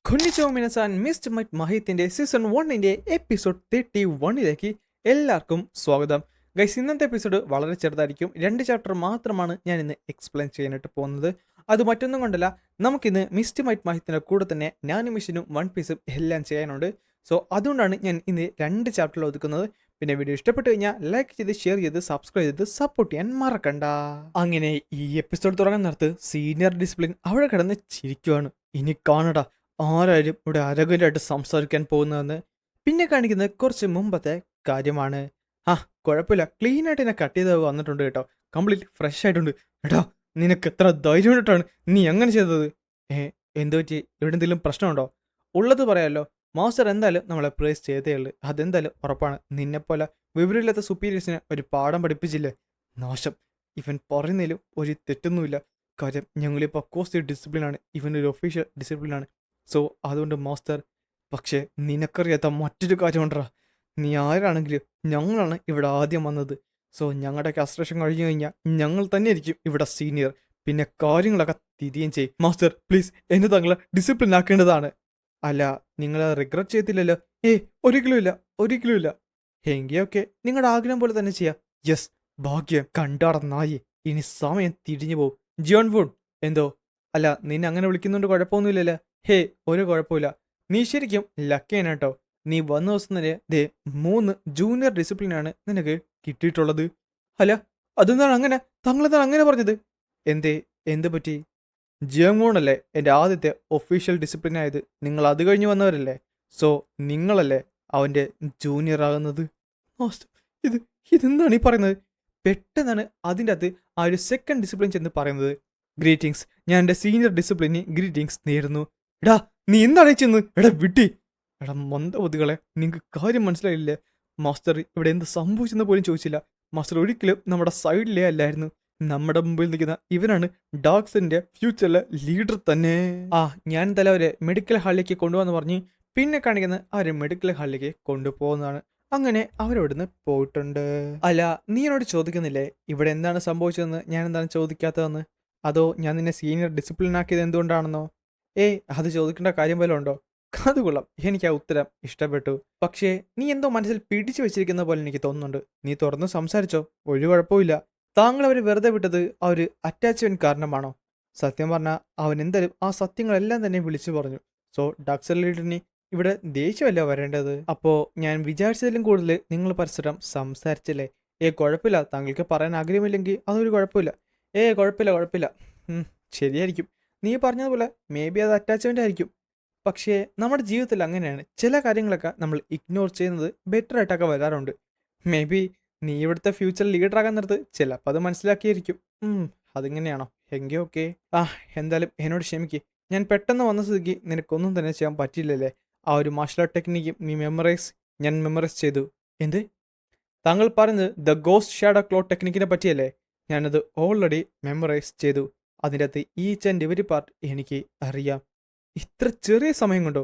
കൊന്നിച്ചോ മിനസാൻ mist might മഹിത്തിന്റെ season 1ന്റെ episode 31ലേക്ക് എല്ലാവർക്കും സ്വാഗതം. Guys, ഇന്നത്തെ എപ്പിസോഡ് വളരെ ചെറുതായിരിക്കും. 2 ചാപ്റ്റർ മാത്രമാണ് ഞാൻ ഇന്ന് എക്സ്പ്ലെയിൻ ചെയ്യാനായിട്ട് പോകുന്നത്. അത് മറ്റൊന്നും കൊണ്ടല്ല, നമുക്കിന്ന് മിസ്റ്റ് മൈറ്റ് മഹിത്തിന്റെ കൂടെ തന്നെ നാനിമിഷനും വൺ പീസും എല്ലാം ചെയ്യാനുണ്ട്. സോ അതുകൊണ്ടാണ് ഞാൻ ഇന്ന് 2 ചാപ്റ്ററിൽ ഒതുക്കുന്നത്. പിന്നെ വീഡിയോ ഇഷ്ടപ്പെട്ടു കഴിഞ്ഞാൽ ലൈക്ക് ചെയ്ത് ഷെയർ ചെയ്ത് സബ്സ്ക്രൈബ് ചെയ്ത് സപ്പോർട്ട് ചെയ്യാൻ മറക്കണ്ട. അങ്ങനെ ഈ എപ്പിസോഡ് തുടങ്ങാൻ നേരത്ത് സീനിയർ ഡിസിപ്ലിൻ അവിടെ കിടന്ന് ചിരിക്കുവാണ്. ഇനി കാണടാ ആരായാലും ഇവിടെ അരകരായിട്ട് സംസാരിക്കാൻ പോകുന്നതെന്ന്. പിന്നെ കാണിക്കുന്നത് കുറച്ച് മുമ്പത്തെ കാര്യമാണ്. ആ കുഴപ്പമില്ല, ക്ലീൻ ആയിട്ട് എന്നെ കട്ട് ചെയ്ത് വന്നിട്ടുണ്ട് കേട്ടോ. കംപ്ലീറ്റ് ഫ്രഷ് ആയിട്ടുണ്ട്. എടാ, നിനക്ക് എത്ര ധൈര്യം കൊണ്ടിട്ടാണ് നീ അങ്ങനെ ചെയ്തത്? എന്തു പറ്റി? ഇവിടെ എന്തെങ്കിലും പ്രശ്നമുണ്ടോ? ഉള്ളത് പറയാമല്ലോ, മാസ്റ്റർ എന്തായാലും നമ്മളെ പ്രേസ് ചെയ്തേ ഉള്ളൂ. അതെന്തായാലും ഉറപ്പാണ്. നിന്നെപ്പോലെ വിവരമില്ലാത്ത സുപ്പീരിയേഴ്സിനെ ഒരു പാഠം പഠിപ്പിച്ചില്ലേ? നാശം. ഇവൻ പറയുന്നതിലും ഒരു തെറ്റൊന്നുമില്ല. കാര്യം ഞങ്ങളിപ്പോൾ കോസ്റ്റ് ഡിസിപ്ലിനാണ്, ഇവനൊരു ഒഫീഷ്യൽ ഡിസിപ്ലിനാണ്. സോ അതുകൊണ്ട് മാസ്റ്റർ, പക്ഷേ നിനക്കറിയാത്ത മറ്റൊരു കാര്യമുണ്ടാ. നീ ആരാണെങ്കിലും ഞങ്ങളാണ് ഇവിടെ ആദ്യം വന്നത്. സോ ഞങ്ങളുടെ കസ്ട്രേഷൻ കഴിഞ്ഞു കഴിഞ്ഞാൽ ഞങ്ങൾ തന്നെ ആയിരിക്കും ഇവിടെ സീനിയർ. പിന്നെ കാര്യങ്ങളൊക്കെ തിരിയും ചെയ്യും. മാസ്റ്റർ പ്ലീസ്, എന്നെ താങ്കളെ ഡിസിപ്ലിൻ ആക്കേണ്ടതാണ്. അല്ല, നിങ്ങൾ റിഗ്രറ്റ് ചെയ്യത്തില്ലല്ലോ? ഒരിക്കലുമില്ല, ഒരിക്കലുമില്ല. എങ്കിൽ ഓക്കെ, നിങ്ങളുടെ ആഗ്രഹം പോലെ തന്നെ ചെയ്യാം. യെസ്, ഭാഗ്യം കണ്ടാടന്നായി. ഇനി സമയം തിരിഞ്ഞു പോകും. ജിയോൺ ഫുഡ് എന്തോ? അല്ല, നിന്നെ അങ്ങനെ വിളിക്കുന്നുണ്ട് കുഴപ്പമൊന്നുമില്ലല്ലോ. ഒരു കുഴപ്പമില്ല. നീ ശരിക്കും ലക്കിയാണ് കേട്ടോ. നീ വന്ന ദിവസം തന്നെ 3 ജൂനിയർ ഡിസിപ്ലിനാണ് നിനക്ക് കിട്ടിയിട്ടുള്ളത്. അല്ല, അതെന്താണ് അങ്ങനെ? താങ്കളെന്താണ് അങ്ങനെ പറഞ്ഞത്? എന്ത് പറ്റി? ജിയോങ്ങോണല്ലേ എൻ്റെ ആദ്യത്തെ ഒഫീഷ്യൽ ഡിസിപ്ലിൻ ആയത്. നിങ്ങൾ അത് കഴിഞ്ഞ് വന്നവരല്ലേ. സോ നിങ്ങളല്ലേ അവൻ്റെ ജൂനിയർ ആകുന്നത്. ഇത് ഇതെന്താണ് ഈ പറയുന്നത്? പെട്ടെന്നാണ് അതിൻ്റെ അകത്ത് ആ ഒരു സെക്കൻഡ് ഡിസിപ്ലിൻ ചെന്ന് പറയുന്നത്. ഗ്രീറ്റിംഗ്സ്, ഞാൻ എൻ്റെ സീനിയർ ഡിസിപ്ലിന് ഗ്രീറ്റിംഗ്സ് നേരുന്നു. എടാ, നീ എന്താണ് ചെന്ന്? എടാ വിട്ടി. എടാ മന്ദബുദ്ധികളെ, നിങ്ങൾക്ക് കാര്യം മനസ്സിലായില്ലേ? മാസ്റ്റർ ഇവിടെ എന്ത് സംഭവിച്ചെന്ന് പോലും ചോദിച്ചില്ല. മാസ്റ്റർ ഒരിക്കലും നമ്മുടെ സൈഡിലേ അല്ലായിരുന്നു. നമ്മുടെ മുമ്പിൽ നിൽക്കുന്ന ഇവനാണ് ഡാർക്സിന്റെ ഫ്യൂച്ചറിലെ ലീഡർ തന്നെ. ഞാൻ എന്തായാലും അവരെ മെഡിക്കൽ ഹാളിലേക്ക് കൊണ്ടുപോകാന്ന് പറഞ്ഞ് പിന്നെ കാണിക്കുന്നത് അവരെ മെഡിക്കൽ ഹാളിലേക്ക് കൊണ്ടുപോകുന്നതാണ്. അങ്ങനെ അവരവിടുന്ന് പോയിട്ടുണ്ട്. അല്ല, നീ എന്നോട് ചോദിക്കുന്നില്ലേ ഇവിടെ എന്താണ് സംഭവിച്ചതെന്ന്? ഞാൻ എന്താണ് ചോദിക്കാത്തതെന്ന്? അതോ ഞാൻ നിന്നെ സീനിയർ ഡിസിപ്ലിൻ ആക്കിയത് എന്തുകൊണ്ടാണെന്നോ? അത് ചോദിക്കേണ്ട കാര്യം വല്ലതും ഉണ്ടോ? അത് കൊള്ളാം, എനിക്ക് ആ ഉത്തരം ഇഷ്ടപ്പെട്ടു. പക്ഷേ നീ എന്തോ മനസ്സിൽ പിടിച്ചു വെച്ചിരിക്കുന്ന പോലെ എനിക്ക് തോന്നുന്നുണ്ട്. നീ തുറന്ന് സംസാരിച്ചോ, ഒരു കുഴപ്പമില്ല. താങ്കൾ അവരെ വെറുതെ വിട്ടത് ആ ഒരു അറ്റാച്ച്മെന്റ് കാരണമാണോ? സത്യം പറഞ്ഞാൽ അവൻ എന്തായാലും ആ സത്യങ്ങളെല്ലാം തന്നെ വിളിച്ചു പറഞ്ഞു. സോ ഡാക്സർ ലീഡറിന് ഇവിടെ ദേഷ്യമല്ല വരേണ്ടത്. അപ്പോ ഞാൻ വിചാരിച്ചതിലും കൂടുതൽ നിങ്ങൾ പരസ്പരം സംസാരിച്ചില്ലേ? കുഴപ്പമില്ല, താങ്കൾക്ക് പറയാൻ ആഗ്രഹമില്ലെങ്കിൽ അതൊരു കുഴപ്പമില്ല. കുഴപ്പമില്ല. ശരിയായിരിക്കും. നീ പറഞ്ഞതുപോലെ മേ ബി അത് അറ്റാച്ച്മെന്റ് ആയിരിക്കും. പക്ഷേ നമ്മുടെ ജീവിതത്തിൽ അങ്ങനെയാണ്. ചില കാര്യങ്ങളൊക്കെ നമ്മൾ ഇഗ്നോർ ചെയ്യുന്നത് ബെറ്റർ ആയിട്ടൊക്കെ വരാറുണ്ട്. മേ ബി നീ ഇവിടുത്തെ ഫ്യൂച്ചർ ലീഡറാകാൻ നേരത്ത് ചിലപ്പോൾ അത് മനസ്സിലാക്കിയിരിക്കും. അതിങ്ങനെയാണോ? എങ്കിൽ ഓക്കെ. എന്തായാലും എന്നോട് ക്ഷമിക്ക്. ഞാൻ പെട്ടെന്ന് വന്ന സ്ഥിതിക്ക് നിനക്കൊന്നും തന്നെ ചെയ്യാൻ പറ്റില്ലല്ലേ. ആ ഒരു മാർഷൽ ആർട്ട് ടെക്നിക്ക് നീ ഞാൻ മെമ്മറൈസ് ചെയ്തു. എന്ത്? താങ്കൾ പറയുന്നത് ദ ഗോസ്റ്റ് ഷാഡോ ക്ലോ ടെക്നിക്കിനെ പറ്റിയല്ലേ? ഞാനത് ഓൾറെഡി മെമ്മറൈസ് ചെയ്തു. അതിൻ്റെ അകത്ത് ഈച്ച് ആൻഡ് എവരി പാർട്ട് എനിക്ക് അറിയാം. ഇത്ര ചെറിയ സമയം കൊണ്ടോ?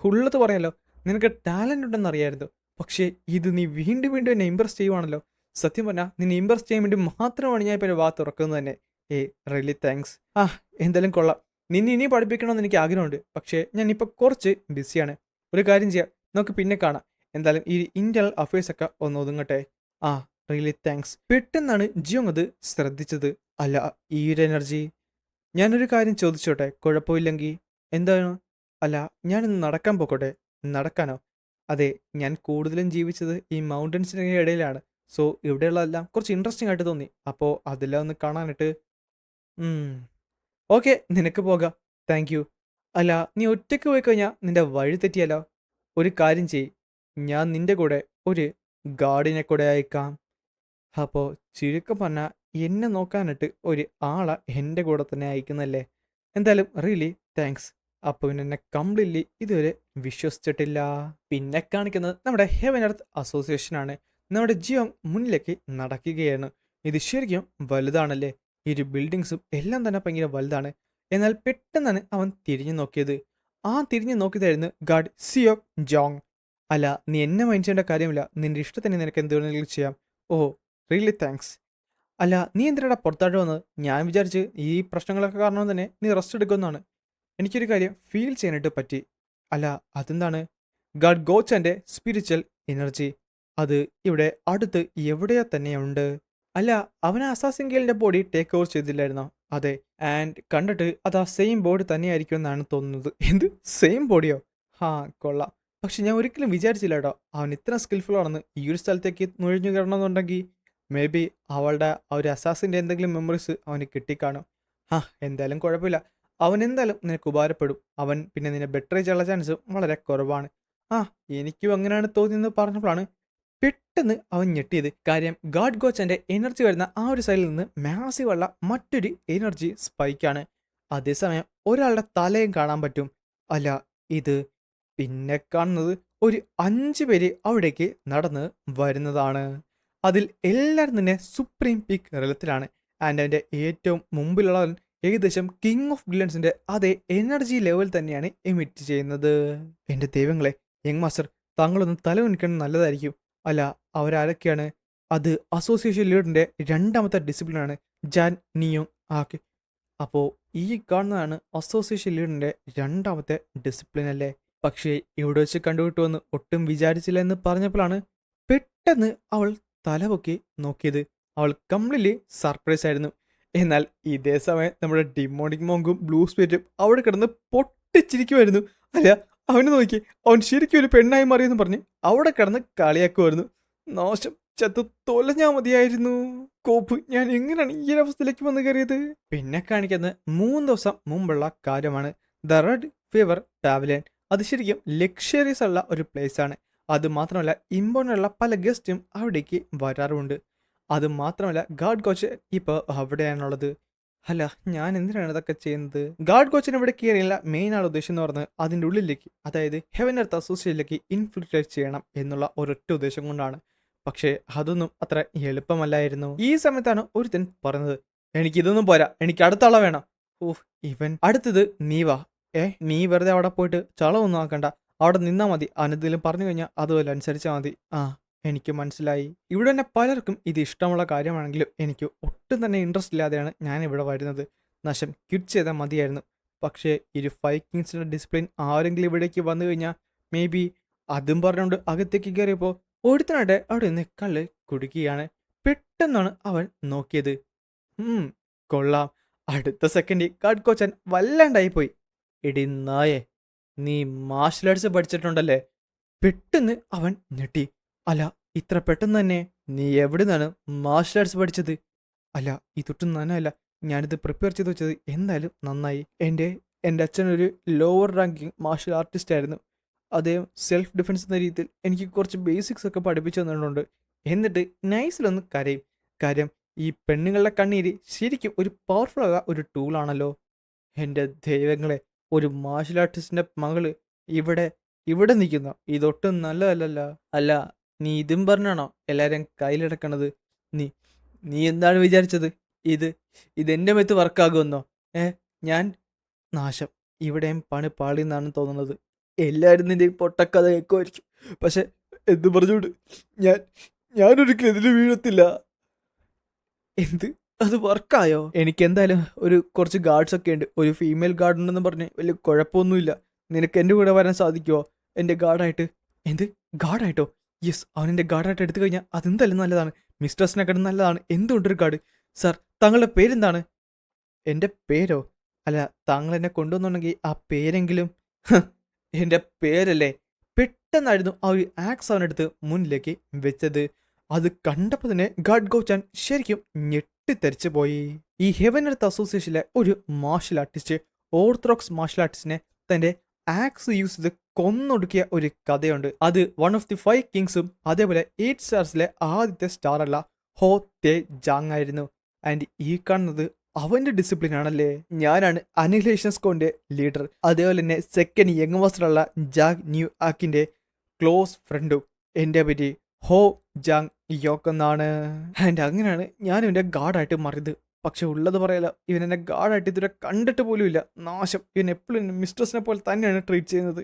ഉള്ളത് പറയാലോ, നിനക്ക് ടാലൻ്റ് ഉണ്ടെന്ന് അറിയായിരുന്നു. പക്ഷേ ഇത് നീ വീണ്ടും വീണ്ടും എന്നെ ഇമ്പ്രസ് ചെയ്യുവാണല്ലോ. സത്യം പറഞ്ഞാൽ നിന്നെ ഇമ്പ്രസ് ചെയ്യാൻ വേണ്ടി മാത്രമാണ് ഞാൻ ഇപ്പോൾ വാ തുറക്കുന്നത് തന്നെ. Really thanks. എന്തായാലും കൊള്ളാം. നിന്നെ ഇനി പഠിപ്പിക്കണമെന്ന് എനിക്ക് ആഗ്രഹമുണ്ട്. പക്ഷേ ഞാൻ ഇപ്പോൾ കുറച്ച് ബിസിയാണ്. ഒരു കാര്യം ചെയ്യാം, നമുക്ക് പിന്നെ കാണാം. എന്തായാലും ഈ ഇന്റർണൽ അഫയേഴ്സ് ഒക്കെ ഒന്ന് ഒതുങ്ങട്ടെ. Really thanks. പെട്ടെന്നാണ് ജിയോങ് അത് ശ്രദ്ധിച്ചത്. അല്ല, ഈ ഒരു എനർജി. ഞാനൊരു കാര്യം ചോദിച്ചോട്ടെ, കുഴപ്പമില്ലെങ്കിൽ? എന്താണ്? അല്ല, ഞാനൊന്ന് നടക്കാൻ പോക്കോട്ടെ? നടക്കാനോ? അതെ, ഞാൻ കൂടുതലും ജീവിച്ചത് ഈ മൗണ്ടൻസിൻ്റെ ഇടയിലാണ്. സോ ഇവിടെയുള്ളതെല്ലാം കുറച്ച് ഇൻട്രസ്റ്റിംഗ് ആയിട്ട് തോന്നി. അപ്പോൾ അതെല്ലാം ഒന്ന് കാണാനായിട്ട്. ഓക്കെ, നിനക്ക് പോകാം. Thank you. അല്ല, നീ ഒറ്റയ്ക്ക് പോയി കഴിഞ്ഞാൽ നിന്റെ വഴി തെറ്റിയല്ലോ. ഒരു കാര്യം ചെയ്യ്, ഞാൻ നിന്റെ കൂടെ ഒരു ഗാർഡിനെ കൂടെ അയക്കാം. അപ്പോൾ ചുരുക്കം പറഞ്ഞാൽ എന്നെ നോക്കാനായിട്ട് ഒരു ആളെ എൻ്റെ കൂടെ തന്നെ അയക്കുന്നല്ലേ. എന്തായാലും റിയലി താങ്ക്സ്. അപ്പോൾ എന്നെ കംപ്ലീറ്റ്ലി ഇതുവരെ വിശ്വസിച്ചിട്ടില്ല. പിന്നെ കാണിക്കുന്നത് നമ്മുടെ ഹെവൻ എർത്ത് അസോസിയേഷനാണ്. നമ്മുടെ ജിയോ മുന്നിലേക്ക് നടക്കുകയാണ്. ഇത് ശരിക്കും വലുതാണല്ലേ. ഈ ഒരു ബിൽഡിങ്സും എല്ലാം തന്നെ ഭയങ്കര വലുതാണ്. എന്നാൽ പെട്ടെന്നാണ് അവൻ തിരിഞ്ഞു നോക്കിയത്. തിരിഞ്ഞു നോക്കിയതായിരുന്നു ഗാർഡ് സിയോക് ജോങ്. അല്ല, നീ എന്നെ മൈൻഡ് ചെയ്യേണ്ട കാര്യമില്ല. നിന്റെ ഇഷ്ടത്തിന് നിനക്ക് എന്ത് വേണമെങ്കിലും ചെയ്യാം. Really thanks. അല്ല, നീ എന്തിനാടാ പുറത്തായിട്ട് വന്നത്? ഞാൻ വിചാരിച്ച് ഈ പ്രശ്നങ്ങളൊക്കെ കാരണം തന്നെ നീ റെസ്റ്റ് എടുക്കുമെന്നാണ്. എനിക്കൊരു കാര്യം ഫീൽ ചെയ്യാനായിട്ട് പറ്റി. അല്ല, അതെന്താണ്? ഗാഡ് ഗോച്ചന്റെ സ്പിരിച്വൽ എനർജി അത് ഇവിടെ അടുത്ത് എവിടെയോ തന്നെയുണ്ട്. അല്ല, അവൻ അസാസിൻ ഗേളിന്റെ ബോഡി ടേക്ക് ഓവർ ചെയ്തില്ലായിരുന്നോ? അതെ. ആൻഡ് കണ്ടിട്ട് അത് ആ സെയിം ബോഡി തന്നെയായിരിക്കും എന്നാണ് തോന്നുന്നത്. എന്ത്, സെയിം ബോഡിയോ? ഹാ, കൊള്ളാം. പക്ഷെ ഞാൻ ഒരിക്കലും വിചാരിച്ചില്ല കേട്ടോ അവൻ ഇത്ര സ്കിൽഫുൾ ആണെന്ന്. ഈ ഒരു സ്ഥലത്തേക്ക് നുഴഞ്ഞു കയറണമെന്നുണ്ടെങ്കിൽ മേ ബി അവളുടെ ആ ഒരു അസാസിന്റെ എന്തെങ്കിലും മെമ്മറീസ് അവന് കിട്ടിക്കാണും. ഹാ, എന്തായാലും കുഴപ്പമില്ല. അവൻ എന്തായാലും നിനക്ക് ഉപകാരപ്പെടും. അവൻ പിന്നെ നിന്നെ ബെറ്റർ ചെയ്യാനുള്ള ചാൻസ് വളരെ കുറവാണ്. ആ, എനിക്കും അങ്ങനെയാണ് തോന്നിയെന്ന് പറഞ്ഞപ്പോഴാണ് പെട്ടെന്ന് അവൻ ഞെട്ടിയത്. കാര്യം ഗാഡ് ഗോച്ചന്റെ എനർജി വരുന്ന ആ ഒരു സൈഡിൽ നിന്ന് മാസീവ് ഉള്ള മറ്റൊരു എനർജി സ്പൈക്കാണ്. അതേസമയം ഒരാളുടെ തലയും കാണാൻ പറ്റും. അല്ല, ഇത് പിന്നെ കാണുന്നത് ഒരു 5 പേര് അവിടേക്ക് നടന്ന് വരുന്നതാണ്. അതിൽ എല്ലാവരും തന്നെ സുപ്രീം പീക്ക് റലത്തിലാണ്. ആൻഡ് അതിൻ്റെ ഏറ്റവും മുമ്പിലുള്ളവൻ ഏകദേശം കിങ് ഓഫ് വില്ലൻസിന്റെ അതേ എനർജി ലെവൽ തന്നെയാണ് എമിറ്റ് ചെയ്യുന്നത്. എൻ്റെ ദൈവങ്ങളെ, യങ് മാസ്റ്റർ, താങ്കളൊന്ന് തല കുനിക്കണം, നല്ലതായിരിക്കും. അല്ല, അവരാരൊക്കെയാണ്? അത് അസോസിയേഷൻ ലീഡറിന്റെ രണ്ടാമത്തെ ഡിസിപ്ലിനാണ്, ജാൻ നിയോങ് ആക്കി. അപ്പോൾ ഈ കാണുന്നതാണ് അസോസിയേഷൻ ലീഡറിന്റെ രണ്ടാമത്തെ ഡിസിപ്ലിൻ അല്ലേ? പക്ഷേ ഇവിടെ വെച്ച് കണ്ടുകിട്ടുമെന്ന് ഒട്ടും വിചാരിച്ചില്ല എന്ന് പറഞ്ഞപ്പോഴാണ് പെട്ടെന്ന് അവൾ തലപൊക്കി നോക്കിയത്. അവൾ കംപ്ലീറ്റ്ലി സർപ്രൈസ് ആയിരുന്നു. എന്നാൽ ഇതേ സമയം നമ്മുടെ ഡിമോണിക് മോങ്കും ബ്ലൂ സ്പിരിറ്റും അവിടെ കിടന്ന് പൊട്ടിച്ചിരിക്കുമായിരുന്നു. അല്ല, അവന് നോക്കി, അവൻ ശരിക്കും ഒരു പെണ്ണായി മാറിയെന്ന് പറഞ്ഞ് അവിടെ കിടന്ന് കളിയാക്കുമായിരുന്നു. നാശം, ചത്തു തൊലഞ്ഞാ മതിയായിരുന്നു. കോപ്പ്, ഞാൻ എങ്ങനെയാണ് ഈ ഒരു അവസ്ഥയിലേക്ക് വന്ന് കയറിയത്? പിന്നെ കാണിക്കുന്നത് 3 ദിവസം മുമ്പുള്ള കാര്യമാണ്. The Red Fever Pavilion. അത് ശരിക്കും ലക്ഷറിയസ് ഉള്ള ഒരു പ്ലേസ് ആണ്. അത് മാത്രമല്ല ഇമ്പോർട്ടൻ്റ് ഉള്ള പല ഗസ്റ്റും അവിടേക്ക് വരാറുമുണ്ട്. അത് മാത്രമല്ല ഗാഡ് കോച്ച് ഇപ്പോൾ അവിടെയാണുള്ളത്. അല്ല, ഞാൻ എന്തിനാണ് ഇതൊക്കെ ചെയ്യുന്നത്? ഗാഡ് കോച്ചിന് ഇവിടെ കയറിയില്ല. മെയിൻ ആണ് ഉദ്ദേശം എന്ന് പറഞ്ഞത് അതിൻ്റെ ഉള്ളിലേക്ക്, അതായത് ഹെവൻ എർത്ത് അസോസിയേഷനിലേക്ക് ഇൻഫിൽട്രേറ്റ് ചെയ്യണം എന്നുള്ള ഒരൊറ്റ ഉദ്ദേശം കൊണ്ടാണ്. പക്ഷേ അതൊന്നും അത്ര എളുപ്പമല്ലായിരുന്നു. ഈ സമയത്താണ് ഒരുത്തൻ പറഞ്ഞത്, എനിക്കിതൊന്നും പോരാ, എനിക്ക് അടുത്ത ആളെ വേണം. ഓഹ്, ഇവൻ അടുത്തത് നീ വാ. നീ വെറുതെ അവിടെ പോയിട്ട് ചളവൊന്നും ആക്കണ്ട, അവിടെ നിന്നാ മതി. അനെന്തെങ്കിലും പറഞ്ഞു കഴിഞ്ഞാൽ അതുപോലെ അനുസരിച്ചാൽ മതി. ആ, എനിക്ക് മനസ്സിലായി. ഇവിടെ തന്നെ പലർക്കും ഇത് ഇഷ്ടമുള്ള കാര്യമാണെങ്കിലും എനിക്ക് ഒട്ടും തന്നെ ഇൻട്രസ്റ്റ് ഇല്ലാതെയാണ് ഞാൻ ഇവിടെ വരുന്നത്. നശം ക്വിറ്റ് ചെയ്താൽ മതിയായിരുന്നു. പക്ഷേ ഒരു 5 കിങ്സിൻ്റെ ഡിസിപ്ലിൻ ആരെങ്കിലും ഇവിടേക്ക് വന്നു കഴിഞ്ഞാൽ മേ ബി അതും പറഞ്ഞുകൊണ്ട് അകത്തേക്ക് കയറിയപ്പോൾ ഒരുത്തനായിട്ട് അവിടെ നിന്ന് കള്ള് കുടിക്കുകയാണ്. പെട്ടെന്നാണ് അവൻ നോക്കിയത്. കൊള്ളാം. അടുത്ത സെക്കൻഡ് ഗാഡ് കോച്ചൻ വല്ലാണ്ടായി പോയി. എടി നായേ, നീ മാർഷൽ ആർട്സ് പഠിച്ചിട്ടുണ്ടല്ലേ? പെട്ടെന്ന് അവൻ ഞെട്ടി. അല്ല, ഇത്ര പെട്ടെന്ന് തന്നെ നീ എവിടെ നിന്നാണ് മാർഷൽ ആർട്സ് പഠിച്ചത്? അല്ല, ഇതൊട്ടും നന്നല്ല. ഞാനിത് പ്രിപ്പയർ ചെയ്ത് വെച്ചത് എന്തായാലും നന്നായി. എൻ്റെ അച്ഛനൊരു ലോവർ റാങ്കിങ് മാർഷൽ ആർട്ടിസ്റ്റ് ആയിരുന്നു. അദ്ദേഹം സെൽഫ് ഡിഫെൻസ് എന്ന രീതിയിൽ എനിക്ക് കുറച്ച് ബേസിക്സ് ഒക്കെ പഠിപ്പിച്ചു തന്നിട്ടുണ്ട്. എന്നിട്ട് നൈസിലൊന്ന് കരയും. കാര്യം ഈ പെണ്ണുങ്ങളുടെ കണ്ണീര് ശരിക്കും ഒരു പവർഫുൾ ആയ ഒരു ടൂളാണല്ലോ. എൻ്റെ ദൈവങ്ങളെ, ഒരു മാർഷൽ ആർട്ടിസ്റ്റിൻ്റെ മകള് ഇവിടെ ഇവിടെ നിൽക്കുന്ന ഇതൊട്ടും നല്ലതല്ലല്ലോ. അല്ല, നീ ഇതും പറഞ്ഞാണോ എല്ലാവരും കയ്യിലെടുക്കണത്? നീ നീ എന്താണ് വിചാരിച്ചത്? ഇത് ഇതെൻ്റെ മെത്ത് വർക്കാകുമെന്നോ? ഞാൻ നാശം. ഇവിടെയും പണി പാളിയെന്നാണ് തോന്നുന്നത്. എല്ലാവരും നിന്റെ പൊട്ടക്കഥ കേൾക്കുമായിരിക്കും. പക്ഷെ എന്ത് പറഞ്ഞുകൊണ്ട് ഞാനൊരിക്കലും ഇതിൽ വീഴത്തില്ല. എന്ത്, അത് വർക്കായോ? എനിക്ക് എന്തായാലും കുറച്ച് ഗാർഡ്സ് ഒക്കെ ഉണ്ട്. ഒരു ഫീമെയിൽ ഗാർഡ് ഉണ്ടെന്ന് പറഞ്ഞ് വലിയ കുഴപ്പമൊന്നുമില്ല. നിനക്ക് എൻ്റെ കൂടെ വരാൻ സാധിക്കുമോ എൻ്റെ ഗാർഡായിട്ട്? എന്ത്, ഗാർഡായിട്ടോ? യെസ്, അവൻ എൻ്റെ ഗാർഡായിട്ട് എടുത്തു കഴിഞ്ഞാൽ അതെന്തായാലും നല്ലതാണ്. മിസ്റ്റേഴ്സിനെക്കാട്ടും നല്ലതാണ് എന്തുകൊണ്ടൊരു ഗാർഡ്. സാർ, താങ്കളുടെ പേരെന്താണ്? എൻ്റെ പേരോ? അല്ല, താങ്കൾ എന്നെ കൊണ്ടുവന്നുണ്ടെങ്കിൽ ആ പേരെങ്കിലും. എൻ്റെ പേരല്ലേ? പെട്ടെന്നായിരുന്നു ആ ഒരു ആക്സ് അവനെടുത്ത് മുന്നിലേക്ക് വെച്ചത്. അത് കണ്ടപ്പോൾ തന്നെ ഗാഡ് ഗോച്ചാൻ ശരിക്കും ഞെട്ടിത്തെറിച്ചു പോയി. ഈ ഹെവൻ എർത്ത് അസോസിയേഷനിലെ ഒരു മാർഷൽ ആർട്ടിസ്റ്റ് ഓർത്തഡോക്സ് മാർഷൽ ആർട്ടിസ്റ്റിനെ തൻ്റെ ആക്സ് യൂസ് ചെയ്ത് കൊന്നൊടുക്കിയ ഒരു കഥയുണ്ട്. അത് വൺ ഓഫ് ദി 5 കിങ്സും അതേപോലെ 8 സ്റ്റാർസിലെ ആദ്യത്തെ സ്റ്റാർ അല്ല ഹോ തേ ജാങ് ആയിരുന്നു. ആൻഡ് ഈ കാണുന്നത് അവൻ്റെ ഡിസിപ്ലിൻ ആണല്ലേ. ഞാനാണ് അനിഹിലേഷൻ സ്ക്വാഡിന്റെ ലീഡർ. അതേപോലെ തന്നെ സെക്കൻഡ് യങ് മാസ്റ്ററുള്ള ജാങ് ന്യൂ ആക്കിന്റെ ക്ലോസ് ഫ്രണ്ടും. എൻ്റെ പേര് ഹോ ജാങ് യോക്ക് എന്നാണ്. ആൻഡ് അങ്ങനെയാണ് ഞാൻ ഇവൻ്റെ ഗാർഡായിട്ട് മാറിയത്. പക്ഷെ ഉള്ളത് പറയല, ഇവൻ എന്നെ ഗാർഡായിട്ട് ഇതുവരെ കണ്ടിട്ട് പോലും ഇല്ല. നാശം, ഇവൻ എപ്പോഴും എന്നെ മിസ്ട്രസിനെ പോലെ തന്നെയാണ് ട്രീറ്റ് ചെയ്യുന്നത്.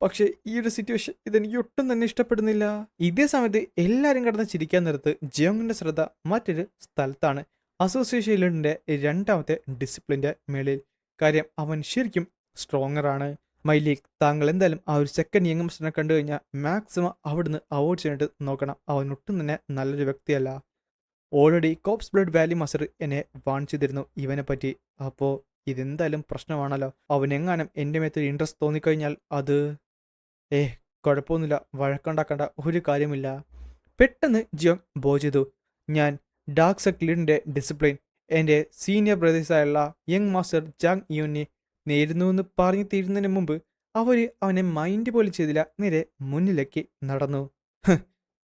പക്ഷേ ഈ ഒരു സിറ്റുവേഷൻ ഇതെനിക്ക് ഒട്ടും തന്നെ ഇഷ്ടപ്പെടുന്നില്ല. ഇതേ സമയത്ത് എല്ലാവരും കിടന്ന് ചിരിക്കാൻ നേരത്ത് ജിയോങ്ങിന്റെ ശ്രദ്ധ മറ്റൊരു സ്ഥലത്താണ്. അസോസിയേഷനിലെ രണ്ടാമത്തെ ഡിസിപ്ലിൻ്റെ മേളിൽ. കാര്യം അവൻ ശരിക്കും സ്ട്രോങ്ങറാണ്. മൈ ലീഗ്, താങ്കൾ എന്തായാലും ആ ഒരു സെക്കൻഡ് യങ് മാസ്റ്ററിനെ കണ്ടു കഴിഞ്ഞാൽ മാക്സിമം അവിടുന്ന് അവോയ്ഡ് ചെയ്യാനായിട്ട് നോക്കണം. അവൻ ഒട്ടും തന്നെ നല്ലൊരു വ്യക്തിയല്ല. Already corps blood Valley master എന്നെ വാൺ ചെയ്തിരുന്നു ഇവനെ പറ്റി. അപ്പോൾ ഇതെന്തായാലും പ്രശ്നമാണല്ലോ. അവനെങ്ങാനും എൻ്റെ മേത്തൊരു ഇൻട്രസ്റ്റ് തോന്നിക്കഴിഞ്ഞാൽ അത് കുഴപ്പമൊന്നുമില്ല, വഴക്കുണ്ടാക്കേണ്ട ഒരു കാര്യമില്ല. പെട്ടെന്ന് ജിയോങ് ബോധിച്ചു, ഞാൻ ഡാർക്ക് സെക്ട് ലീഡിൻ്റെ ഡിസിപ്ലിൻ എൻ്റെ സീനിയർ ബ്രദേഴ്സായുള്ള യങ് മാസ്റ്റർ ജാങ് യുനെ നേരുന്നു എന്ന് പറഞ്ഞു തീരുന്നതിന് മുമ്പ് അവനെ മൈൻഡ് പോലും ചെയ്തില്ല. നേരെ മുന്നിലേക്ക് നടന്നു.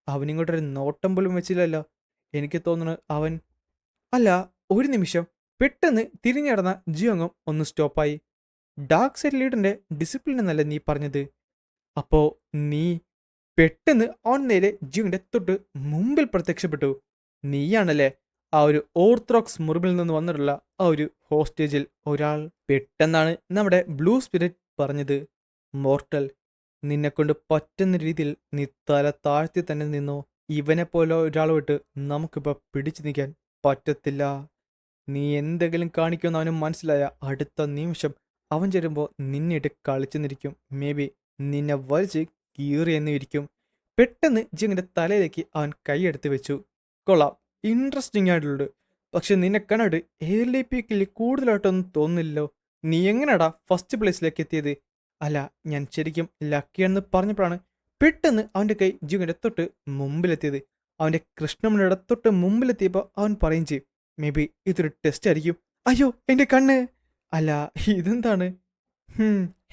അവനിങ്ങോട്ടൊരു നോട്ടം പോലും വെച്ചില്ലല്ലോ. എനിക്ക് തോന്നുന്നു അവൻ അല്ല. ഒരു നിമിഷം പെട്ടെന്ന് തിരിഞ്ഞടന്ന ജിയോങ്ങും ഒന്ന് സ്റ്റോപ്പായി. ഡാർക്ക് സൈഡ് ലീഡറിന്റെ ഡിസിപ്ലിൻ എന്നല്ല നീ പറഞ്ഞത്? അപ്പോ നീ പെട്ടെന്ന് അവൻ നേരെ ജിയോങ്ങിന്റെ തൊട്ട് മുമ്പിൽ പ്രത്യക്ഷപ്പെട്ടു. നീയാണല്ലേ ആ ഒരു ഓർത്തഡോക്സ് മുറിവിൽ നിന്ന് വന്നിട്ടുള്ള ആ ഒരു ഹോസ്റ്റേജിൽ ഒരാൾ? പെട്ടെന്നാണ് നമ്മുടെ ബ്ലൂ സ്പിരിറ്റ് പറഞ്ഞത്, മോർട്ടൽ, നിന്നെക്കൊണ്ട് പറ്റുന്ന രീതിയിൽ നീ തല താഴ്ത്തി തന്നെ നിന്നോ. ഇവനെ പോലെ ഒരാളോട്ട് നമുക്കിപ്പോൾ പിടിച്ചു നിൽക്കാൻ പറ്റത്തില്ല. നീ എന്തെങ്കിലും കാണിക്കുമെന്ന് അവന് മനസ്സിലായ അടുത്ത നിമിഷം അവൻ ചേരുമ്പോൾ നിന്നിട്ട് കളിച്ചു നിന്നിരിക്കും. മേ ബി നിന്നെ വലിച്ച് കീറിയെന്ന് ഇരിക്കും. പെട്ടെന്ന് ജിങ്ങിന്റെ തലയിലേക്ക് അവൻ കൈയെടുത്ത് വെച്ചു. കൊള്ളാം, ഇൻട്രസ്റ്റിംഗ് ആയിട്ടുള്ളത്. പക്ഷെ നിന്നെ കണ്ടിട്ട് എയർലി പീക്കിൽ കൂടുതലായിട്ടൊന്നും തോന്നുന്നില്ലല്ലോ. നീ എങ്ങനെയാടാ ഫസ്റ്റ് പ്ലേസിലേക്ക് എത്തിയത്? അല്ല, ഞാൻ ശരിക്കും ലക്കിയാണെന്ന് പറഞ്ഞപ്പോഴാണ് പെട്ടെന്ന് അവൻ്റെ കൈ ജിങ്ങിന്റെ തൊട്ട് മുമ്പിലെത്തിയത്. അവൻ്റെ കൃഷ്ണമണിയുടെ തൊട്ട് മുമ്പിലെത്തിയപ്പോൾ അവൻ പറയും ചെയ്യും, മേ ബി ഇതൊരു ടെസ്റ്റ് ആയിരിക്കും. അയ്യോ എൻ്റെ കണ്ണ്! അല്ല, ഇതെന്താണ്?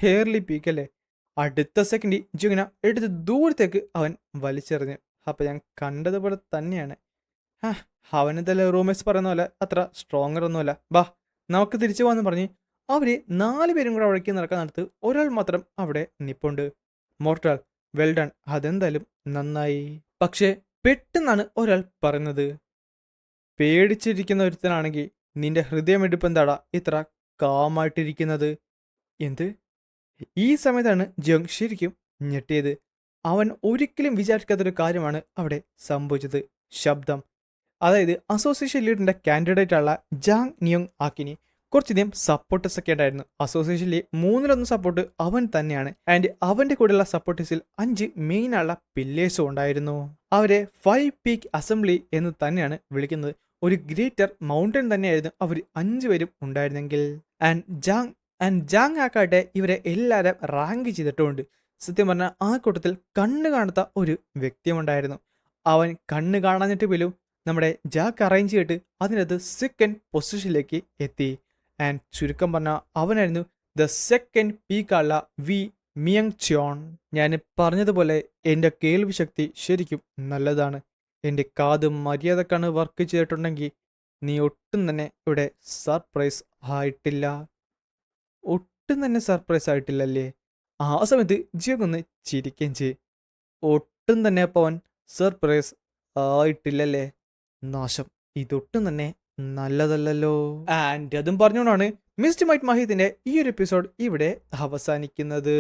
ഹെയർലി പീക്കല്ലേ? അടുത്ത സെക്കൻഡ് ജിങ്ങിന എടുത്ത് ദൂരത്തേക്ക് അവൻ വലിച്ചെറിഞ്ഞു. അപ്പം ഞാൻ കണ്ടതുപോലെ തന്നെയാണ്. അവനെന്തായാലും റൂമേഴ്സ് പറയുന്ന പോലെ അത്ര സ്ട്രോങ്ങർ ഒന്നുമല്ല. ബാ നമുക്ക് തിരിച്ചു പോകാമെന്ന് പറഞ്ഞ് അവർ 4 പേരും കൂടെ അവിടേക്ക് നടക്കാൻ നടത്ത് ഒരാൾ മാത്രം അവിടെ നിപ്പുണ്ട്. മോർട്ടൽ, വെൽ ഡൺ, അതെന്തായാലും നന്നായി. പക്ഷേ പെട്ടെന്നാണ് ഒരാൾ പറയുന്നത്, പേടിച്ചിരിക്കുന്ന ഒരുത്തനാണെങ്കിൽ നിന്റെ ഹൃദയമെടുപ്പ് എന്താടാ ഇത്ര കാമായിട്ടിരിക്കുന്നത്? എന്ത്? ഈ സമയത്താണ് ജിയോങ് ശരിക്കും ഞെട്ടിയത്. അവൻ ഒരിക്കലും വിചാരിക്കാത്തൊരു കാര്യമാണ് അവിടെ സംഭവിച്ചത്. ശബ്ദം, അതായത് അസോസിയേഷൻ ലീഡറിന്റെ കാൻഡിഡേറ്റ് ആയുള്ള ജാങ് നിയോങ് ആക്കിനി കുറച്ചധികം സപ്പോർട്ടേഴ്സ് ഒക്കെ ഉണ്ടായിരുന്നു. അസോസിയേഷനിലെ 1/3 സപ്പോർട്ട് അവൻ തന്നെയാണ്. ആൻഡ് അവന്റെ കൂടെയുള്ള സപ്പോർട്ടേഴ്സിൽ 5 മെയിൻ ആയുള്ള പില്ലേഴ്സും ഉണ്ടായിരുന്നു. അവരെ 5 പീക്ക് അസംബ്ലി എന്ന് തന്നെയാണ് വിളിക്കുന്നത്. ഒരു ഗ്രേറ്റർ മൗണ്ടൻ തന്നെയായിരുന്നു അവർ 5 പേരും ഉണ്ടായിരുന്നെങ്കിൽ. ആൻഡ് ജാങ് ആക്കാട്ടെ ഇവരെ എല്ലാവരും റാങ്ക് ചെയ്തിട്ടുമുണ്ട്. സത്യം പറഞ്ഞാൽ ആ കൂട്ടത്തിൽ കണ്ണ് കാണാത്ത ഒരു വ്യക്തിയുമുണ്ടായിരുന്നു. അവൻ കണ്ണ് കാണാഞ്ഞിട്ട് പോലും നമ്മുടെ ജാക്ക് അറേഞ്ച് ചെയ്തിട്ട് അതിനകത്ത് സെക്കൻഡ് പൊസിഷനിലേക്ക് എത്തി. ആൻഡ് ചുരുക്കം പറഞ്ഞാൽ അവനായിരുന്നു ദ സെക്കൻഡ് പീക്കാള വി മിയങ് ച്യോൺ. ഞാൻ പറഞ്ഞതുപോലെ എൻ്റെ കേൾവി ശക്തി ശരിക്കും നല്ലതാണ്. എൻ്റെ കാത് മര്യാദക്കാണ് വർക്ക് ചെയ്തിട്ടുണ്ടെങ്കിൽ നീ ഒട്ടും തന്നെ ഇവിടെ സർപ്രൈസ് ആയിട്ടില്ല. ഒട്ടും തന്നെ സർപ്രൈസ് ആയിട്ടില്ലല്ലേ? ആ സമയത്ത് ജിയോങ് ചിരിക്കുകയും ചെയ്യും. ഒട്ടും തന്നെ അപ്പോൾ അവൻ സർപ്രൈസ് ആയിട്ടില്ലല്ലേ? നാശം, ഇതൊട്ടും തന്നെ നല്ലതല്ലല്ലോ. ആൻഡ് അതും പറഞ്ഞുകൊണ്ടാണ് മിസ്റ്റർ മൈറ്റ് മഹീദിന്റെ ഈ ഒരു എപ്പിസോഡ് ഇവിടെ അവസാനിക്കുന്നത്.